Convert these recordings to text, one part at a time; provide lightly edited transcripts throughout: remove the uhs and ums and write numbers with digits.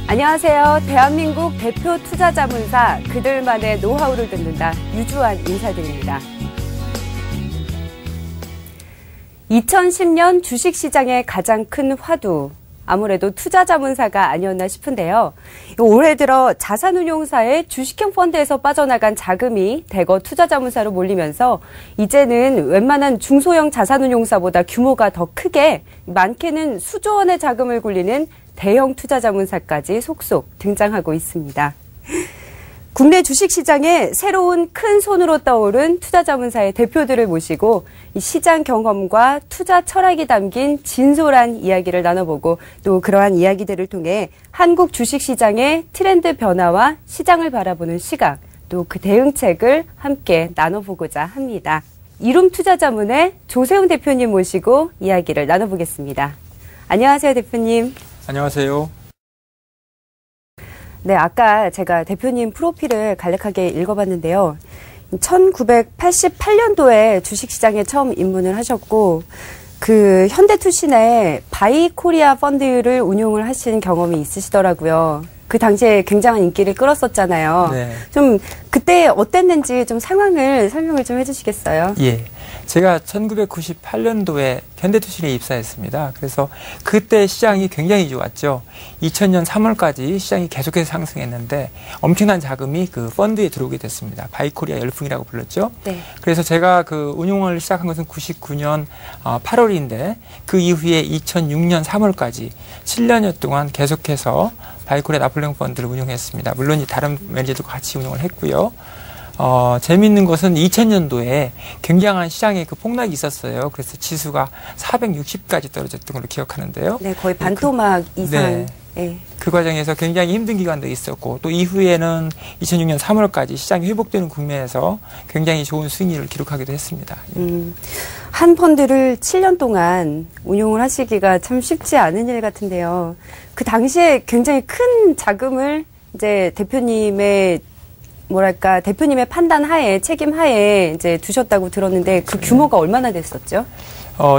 안녕하세요. 대한민국 대표 투자자문사 그들만의 노하우를 듣는다. 유주환 인사드립니다. 2010년 주식시장의 가장 큰 화두, 아무래도 투자자문사가 아니었나 싶은데요. 올해 들어 자산운용사의 주식형 펀드에서 빠져나간 자금이 대거 투자자문사로 몰리면서 이제는 웬만한 중소형 자산운용사보다 규모가 더 크게 많게는 수조 원의 자금을 굴리는 대형 투자자문사까지 속속 등장하고 있습니다. 국내 주식시장에 새로운 큰 손으로 떠오른 투자자문사의 대표들을 모시고 이 시장 경험과 투자 철학이 담긴 진솔한 이야기를 나눠보고 또 그러한 이야기들을 통해 한국 주식시장의 트렌드 변화와 시장을 바라보는 시각, 또 그 대응책을 함께 나눠보고자 합니다. 이룸투자자문의 조세훈 대표님 모시고 이야기를 나눠보겠습니다. 안녕하세요, 대표님. 안녕하세요. 네, 아까 제가 대표님 프로필을 간략하게 읽어봤는데요. 1988년도에 주식시장에 처음 입문을 하셨고, 그 현대투신의 바이코리아 펀드를 운용을 하신 경험이 있으시더라고요. 그 당시에 굉장한 인기를 끌었었잖아요. 네. 좀 그때 어땠는지 좀 상황을 설명을 좀 해주시겠어요? 예. 제가 1998년도에 현대투신에 입사했습니다. 그래서 그때 시장이 굉장히 좋았죠. 2000년 3월까지 시장이 계속해서 상승했는데 엄청난 자금이 그 펀드에 들어오게 됐습니다. 바이코리아 열풍이라고 불렀죠. 네. 그래서 제가 그 운용을 시작한 것은 99년 8월인데 그 이후에 2006년 3월까지 7년여 동안 계속해서 바이코리아 나폴레옹 펀드를 운용했습니다. 물론 다른 매니저도 같이 운용을 했고요. 재미있는 것은 2000년도에 굉장한 시장의 그 폭락이 있었어요. 그래서 지수가 460까지 떨어졌던 걸로 기억하는데요. 네, 거의 반토막 이상. 네. 네. 그 과정에서 굉장히 힘든 기간도 있었고 또 이후에는 2006년 3월까지 시장이 회복되는 국면에서 굉장히 좋은 수익률을 기록하기도 했습니다. 한 펀드를 7년 동안 운용을 하시기가 참 쉽지 않은 일 같은데요. 그 당시에 굉장히 큰 자금을 이제 대표님의 판단 하에, 책임 하에 이제 두셨다고 들었는데 그 규모가 얼마나 됐었죠?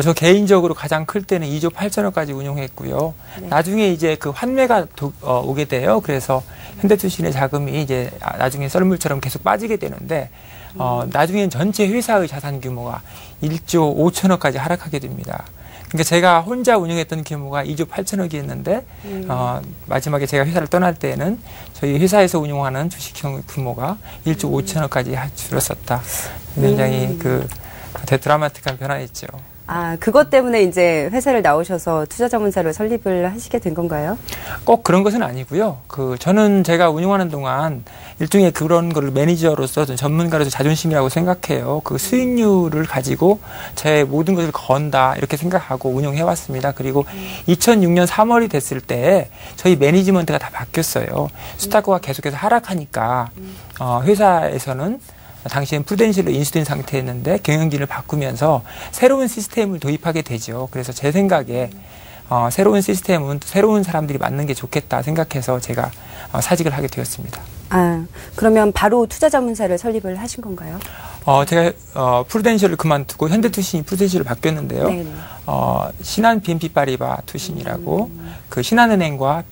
저 개인적으로 가장 클 때는 2조 8천억까지 운용했고요. 네. 나중에 이제 그 환매가 오게 돼요. 그래서 현대투신의 자금이 이제 나중에 썰물처럼 계속 빠지게 되는데, 나중에는 전체 회사의 자산 규모가 1조 5천억까지 하락하게 됩니다. 그러니까 제가 혼자 운영했던 규모가 2조 8천억이었는데 마지막에 제가 회사를 떠날 때에는 저희 회사에서 운용하는 주식형 규모가 1조 5천억까지 줄었었다. 굉장히 드라마틱한 변화였죠. 아, 그것 때문에 이제 회사를 나오셔서 투자자문사를 설립을 하시게 된 건가요? 꼭 그런 것은 아니고요. 저는 제가 운영하는 동안 일종의 그런 거를 매니저로서 전문가로서 자존심이라고 생각해요. 그 수익률을 가지고 제 모든 것을 건다 이렇게 생각하고 운영해 왔습니다. 그리고 2006년 3월이 됐을 때 저희 매니지먼트가 다 바뀌었어요. 스타크가 계속해서 하락하니까 회사에서는 당시엔 프루덴셜로 인수된 상태였는데 경영진을 바꾸면서 새로운 시스템을 도입하게 되죠. 그래서 제 생각에 새로운 시스템은 새로운 사람들이 맡는 게 좋겠다 생각해서 제가 사직을 하게 되었습니다. 아, 그러면 바로 투자자문사를 설립을 하신 건가요? 제가 프루덴셜을 그만두고 현대투신이 프루덴셜로 바뀌었는데요. 신한 BNP 파리바 투신이라고 그 신한은행과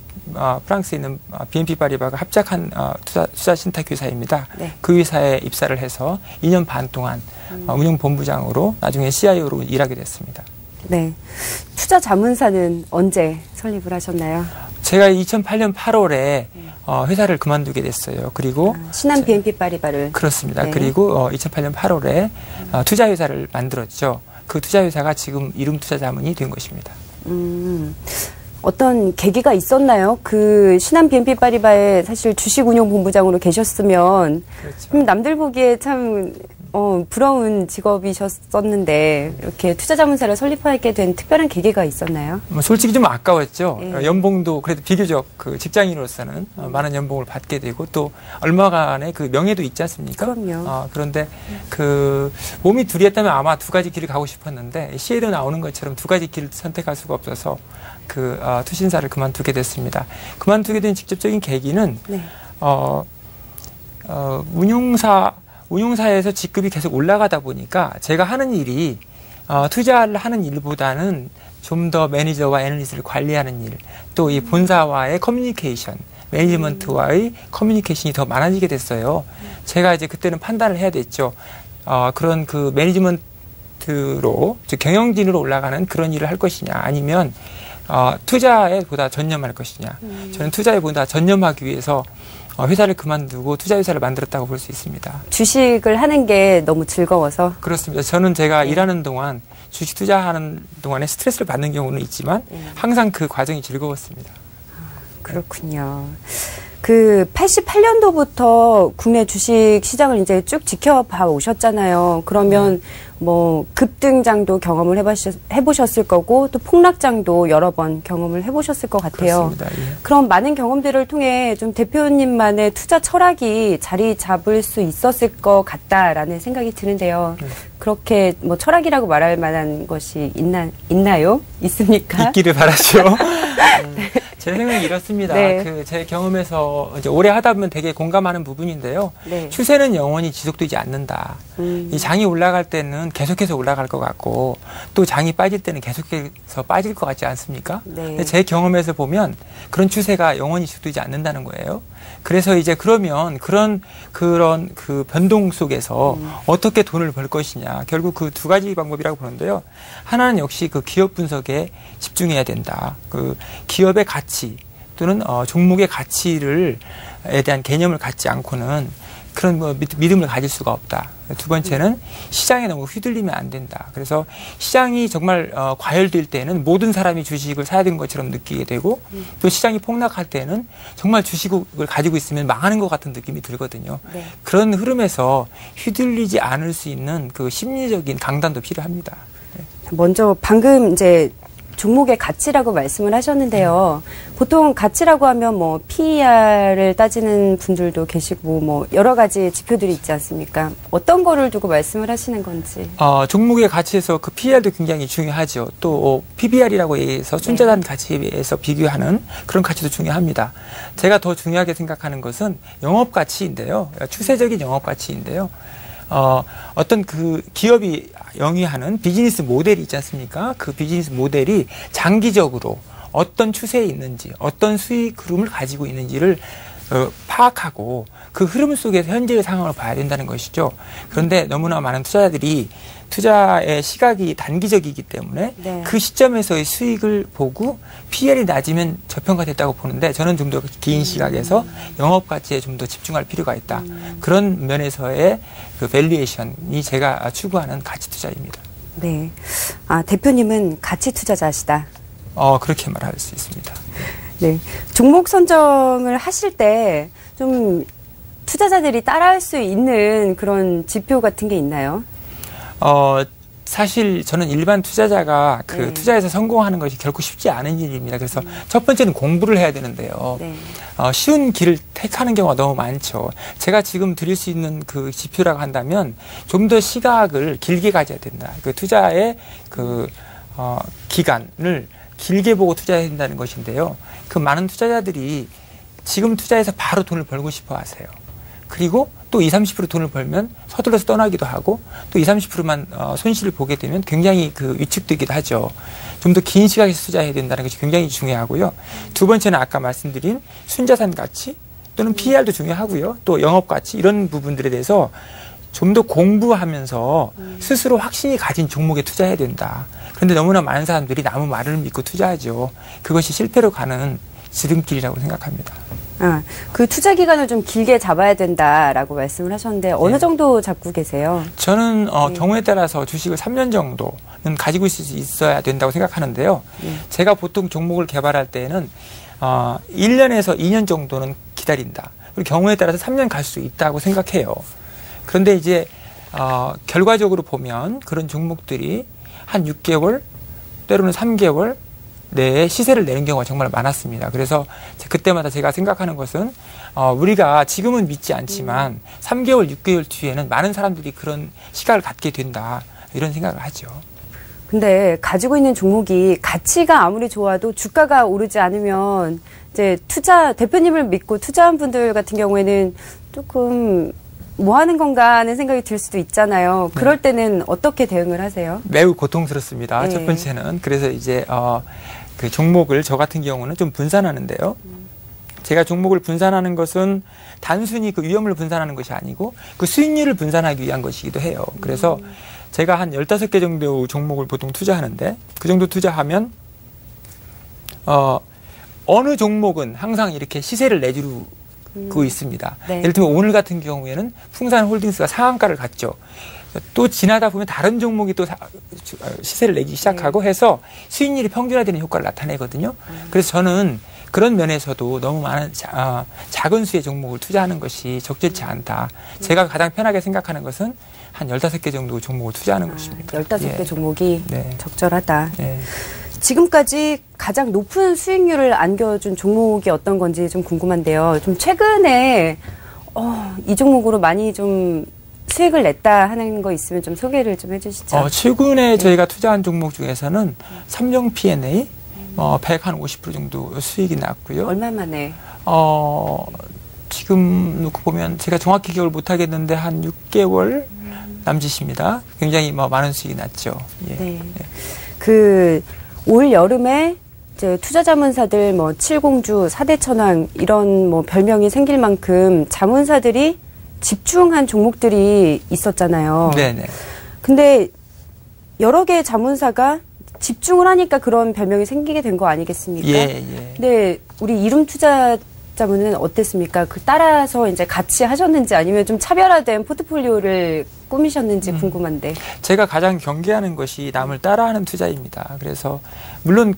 프랑스에 있는 BNP 파리바가 합작한 투자 신탁 회사입니다. 네. 그 회사에 입사를 해서 2년 반 동안 운영본부장으로 나중에 CIO로 일하게 됐습니다. 네. 투자자문사는 언제 설립을 하셨나요? 제가 2008년 8월에 회사를 그만두게 됐어요. 그리고 신한 BNP 파리바를. 그렇습니다. 네. 그리고 2008년 8월에 투자회사를 만들었죠. 그 투자회사가 지금 이룸투자자문이 된 것입니다. 어떤 계기가 있었나요? 그 신한 BNP 파리바에 사실 주식운용본부장으로 계셨으면 그렇죠. 남들 보기에 참 부러운 직업이셨었는데 이렇게 투자자문사를 설립하게 된 특별한 계기가 있었나요? 솔직히 좀 아까웠죠. 네. 연봉도 그래도 비교적 그 직장인으로서는 많은 연봉을 받게 되고 또 얼마간의 그 명예도 있지 않습니까? 그럼요. 그런데 그 몸이 둘이었다면 아마 두 가지 길을 가고 싶었는데 시에도 나오는 것처럼 두 가지 길을 선택할 수가 없어서 투신사를 그만두게 됐습니다. 그만두게 된 직접적인 계기는 네. 운용사에서 직급이 계속 올라가다 보니까 제가 하는 일이 투자를 하는 일보다는 좀 더 매니저와 애널리스트를 관리하는 일, 또 이 본사와의 커뮤니케이션, 매니지먼트와의 커뮤니케이션이 더 많아지게 됐어요. 제가 이제 그때는 판단을 해야 됐죠. 그런 그 매니지먼트로, 즉 경영진으로 올라가는 그런 일을 할 것이냐, 아니면 투자에 보다 전념할 것이냐. 저는 투자에 보다 전념하기 위해서 회사를 그만두고 투자회사를 만들었다고 볼 수 있습니다. 주식을 하는 게 너무 즐거워서? 그렇습니다. 저는 제가 일하는 동안 주식 투자하는 동안에 스트레스를 받는 경우는 있지만 항상 그 과정이 즐거웠습니다. 그렇군요. 그 88년도부터 국내 주식 시장을 이제 쭉 지켜봐 오셨잖아요. 그러면 뭐 급등장도 경험을 해보셨을 거고 또 폭락장도 여러 번 경험을 해보셨을 것 같아요. 그렇습니다. 예. 그럼 많은 경험들을 통해 좀 대표님만의 투자 철학이 자리 잡을 수 있었을 것 같다라는 생각이 드는데요. 그렇게 뭐 철학이라고 말할 만한 것이 있나요? 있습니까? 있기를 바라죠. 제 생각이 이렇습니다. 네. 제 경험에서 이제 오래 하다 보면 되게 공감하는 부분인데요. 네. 추세는 영원히 지속되지 않는다. 이 장이 올라갈 때는 계속해서 올라갈 것 같고 또 장이 빠질 때는 계속해서 빠질 것 같지 않습니까? 네. 근데 제 경험에서 보면 그런 추세가 영원히 지속되지 않는다는 거예요. 그래서 이제 그러면 그런 그 변동 속에서 어떻게 돈을 벌 것이냐. 결국 그 두 가지 방법이라고 보는데요. 하나는 역시 그 기업 분석에 집중해야 된다. 그 기업의 가치 또는 종목의 가치에 대한 개념을 갖지 않고는 그런 뭐 믿음을 가질 수가 없다. 두 번째는 시장에 너무 휘둘리면 안 된다. 그래서 시장이 정말 과열될 때는 모든 사람이 주식을 사야 되는 것처럼 느끼게 되고 또 시장이 폭락할 때는 정말 주식을 가지고 있으면 망하는 것 같은 느낌이 들거든요. 네. 그런 흐름에서 휘둘리지 않을 수 있는 그 심리적인 강단도 필요합니다. 네. 먼저 방금 이제 종목의 가치라고 말씀을 하셨는데요. 보통 가치라고 하면 뭐 PER을 따지는 분들도 계시고 뭐 여러 가지 지표들이 있지 않습니까? 어떤 거를 두고 말씀을 하시는 건지. 종목의 가치에서 그 PER도 굉장히 중요하죠. 또 PBR이라고 해서 순자산 가치에서 비교하는 그런 가치도 중요합니다. 제가 더 중요하게 생각하는 것은 영업 가치인데요. 추세적인 영업 가치인데요. 어떤 그 기업이 영위하는 비즈니스 모델이 있지 않습니까? 그 비즈니스 모델이 장기적으로 어떤 추세에 있는지, 어떤 수익 흐름을 가지고 있는지를 파악하고 그 흐름 속에서 현재의 상황을 봐야 된다는 것이죠. 그런데 너무나 많은 투자자들이 투자의 시각이 단기적이기 때문에 네. 그 시점에서의 수익을 보고 PER이 낮으면 저평가됐다고 보는데 저는 좀 더 긴 시각에서 영업 가치에 좀 더 집중할 필요가 있다. 그런 면에서의 그 밸류에이션이 제가 추구하는 가치 투자입니다. 네. 대표님은 가치 투자자시다. 그렇게 말할 수 있습니다. 네. 종목 선정을 하실 때 좀 투자자들이 따라할 수 있는 그런 지표 같은 게 있나요? 사실 저는 일반 투자자가 네. 투자에서 성공하는 것이 결코 쉽지 않은 일입니다. 그래서 첫 번째는 공부를 해야 되는데요. 네. 쉬운 길을 택하는 경우가 너무 많죠. 제가 지금 드릴 수 있는 그 지표라고 한다면 좀 더 시각을 길게 가져야 된다. 그 투자의 기간을 길게 보고 투자해야 된다는 것인데요. 그 많은 투자자들이 지금 투자해서 바로 돈을 벌고 싶어 하세요. 그리고 또 20, 30% 돈을 벌면 서둘러서 떠나기도 하고 또 20, 30%만 손실을 보게 되면 굉장히 위축되기도 하죠. 좀 더 긴 시각에서 투자해야 된다는 것이 굉장히 중요하고요. 두 번째는 아까 말씀드린 순자산 가치 또는 PER도 중요하고요. 또 영업 가치 이런 부분들에 대해서 좀 더 공부하면서 스스로 확신이 가진 종목에 투자해야 된다. 그런데 너무나 많은 사람들이 남의 말을 믿고 투자하죠. 그것이 실패로 가는 지름길이라고 생각합니다. 그 투자 기간을 좀 길게 잡아야 된다라고 말씀을 하셨는데 어느 정도 잡고 계세요? 저는 경우에 따라서 주식을 3년 정도는 가지고 있을 수 있어야 된다고 생각하는데요. 제가 보통 종목을 개발할 때는 1년에서 2년 정도는 기다린다. 그리고 경우에 따라서 3년 갈 수 있다고 생각해요. 그런데 이제 결과적으로 보면 그런 종목들이 한 6개월 때로는 3개월 내에 시세를 내는 경우가 정말 많았습니다. 그래서 그때마다 제가 생각하는 것은 우리가 지금은 믿지 않지만 3개월, 6개월 뒤에는 많은 사람들이 그런 시각을 갖게 된다. 이런 생각을 하죠. 근데 가지고 있는 종목이 가치가 아무리 좋아도 주가가 오르지 않으면 이제 대표님을 믿고 투자한 분들 같은 경우에는 조금 뭐 하는 건가 하는 생각이 들 수도 있잖아요. 그럴 때는 어떻게 대응을 하세요? 매우 고통스럽습니다. 네. 첫 번째는. 그래서 이제 그 종목을 저 같은 경우는 좀 분산하는데요. 제가 종목을 분산하는 것은 단순히 그 위험을 분산하는 것이 아니고 그 수익률을 분산하기 위한 것이기도 해요. 그래서 제가 한 15개 정도 종목을 보통 투자하는데 그 정도 투자하면 어느 종목은 항상 이렇게 시세를 내주고 있습니다. 네. 예를 들면 오늘 같은 경우에는 풍산홀딩스가 상한가를 갔죠. 또 지나다 보면 다른 종목이 또 시세를 내기 시작하고 해서 수익률이 평균화되는 효과를 나타내거든요. 그래서 저는 그런 면에서도 너무 많은 작은 수의 종목을 투자하는 것이 적절치 않다. 제가 가장 편하게 생각하는 것은 한 15개 정도 종목을 투자하는 것입니다. 15개 예. 종목이 네. 적절하다. 예. 지금까지 가장 높은 수익률을 안겨준 종목이 어떤 건지 좀 궁금한데요. 좀 최근에 이 종목으로 많이 좀 수익을 냈다 하는 거 있으면 좀 소개를 좀 해주시죠. 최근에 저희가 투자한 종목 중에서는 삼성 P&A 150% 정도 수익이 났고요. 얼마 만에? 지금 놓고 보면 제가 정확히 기억을 못 하겠는데 한 6개월 남짓입니다. 굉장히 많은 수익이 났죠. 예. 네. 그 올 여름에 이제 투자자문사들 칠공주, 4대 천왕 이런 별명이 생길 만큼 자문사들이 집중한 종목들이 있었잖아요. 네네. 근데 여러 개의 자문사가 집중을 하니까 그런 별명이 생기게 된 거 아니겠습니까? 예, 예. 근데 우리 이름 투자자분은 어땠습니까? 그 따라서 이제 같이 하셨는지 아니면 좀 차별화된 포트폴리오를 꾸미셨는지 궁금한데. 제가 가장 경계하는 것이 남을 따라하는 투자입니다. 그래서 물론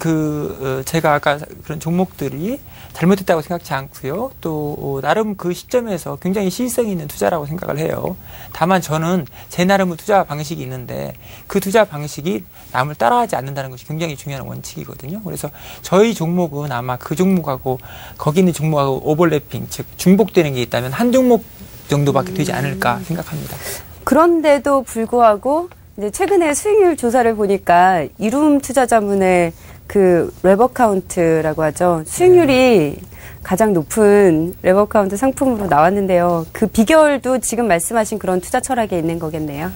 제가 아까 그런 종목들이 잘못됐다고 생각지 않고요. 또 나름 그 시점에서 굉장히 시의성이 있는 투자라고 생각을 해요. 다만 저는 제 나름의 투자 방식이 있는데 그 투자 방식이 남을 따라하지 않는다는 것이 굉장히 중요한 원칙이거든요. 그래서 저희 종목은 아마 그 종목하고 거기 있는 종목하고 오버래핑, 즉 중복되는 게 있다면 한 종목 정도밖에 되지 않을까 생각합니다. 그런데도 불구하고 이제 최근에 수익률 조사를 보니까 이룸 투자자문의 그 레버카운트라고 하죠. 수익률이 가장 높은 레버카운트 상품으로 나왔는데요. 그 비결도 지금 말씀하신 그런 투자 철학에 있는 거겠네요.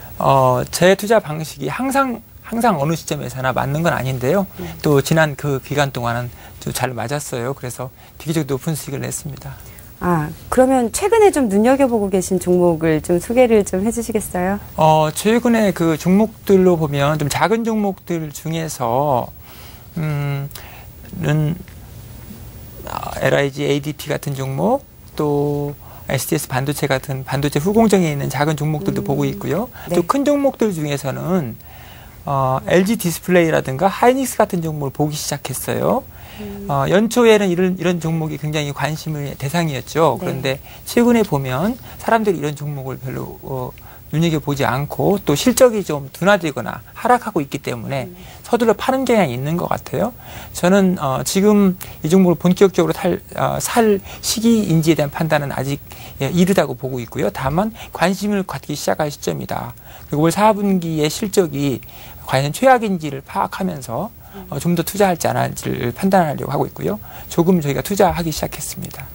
제 투자 방식이 항상 어느 시점에서나 맞는 건 아닌데요. 또 지난 그 기간 동안은 좀 잘 맞았어요. 그래서 비교적 높은 수익을 냈습니다. 그러면 최근에 좀 눈여겨보고 계신 종목을 좀 소개를 좀 해주시겠어요? 최근에 그 종목들로 보면 좀 작은 종목들 중에서, LIG, ADT 같은 종목, 또 SDS 반도체 같은 반도체 후공정에 있는 작은 종목들도 보고 있고요. 네. 또 큰 종목들 중에서는, LG 디스플레이라든가 하이닉스 같은 종목을 보기 시작했어요. 연초에는 이런 종목이 굉장히 관심의 대상이었죠. 네. 그런데 최근에 보면 사람들이 이런 종목을 별로 눈여겨보지 않고 또 실적이 좀 둔화되거나 하락하고 있기 때문에 서둘러 파는 경향이 있는 것 같아요. 저는 지금 이 종목을 본격적으로 살 시기인지에 대한 판단은 아직 이르다고 보고 있고요. 다만 관심을 갖기 시작할 시점이다. 그리고 올 4분기의 실적이 과연 최악인지를 파악하면서 좀 더 투자할지 안 할지를 판단하려고 하고 있고요. 조금 저희가 투자하기 시작했습니다.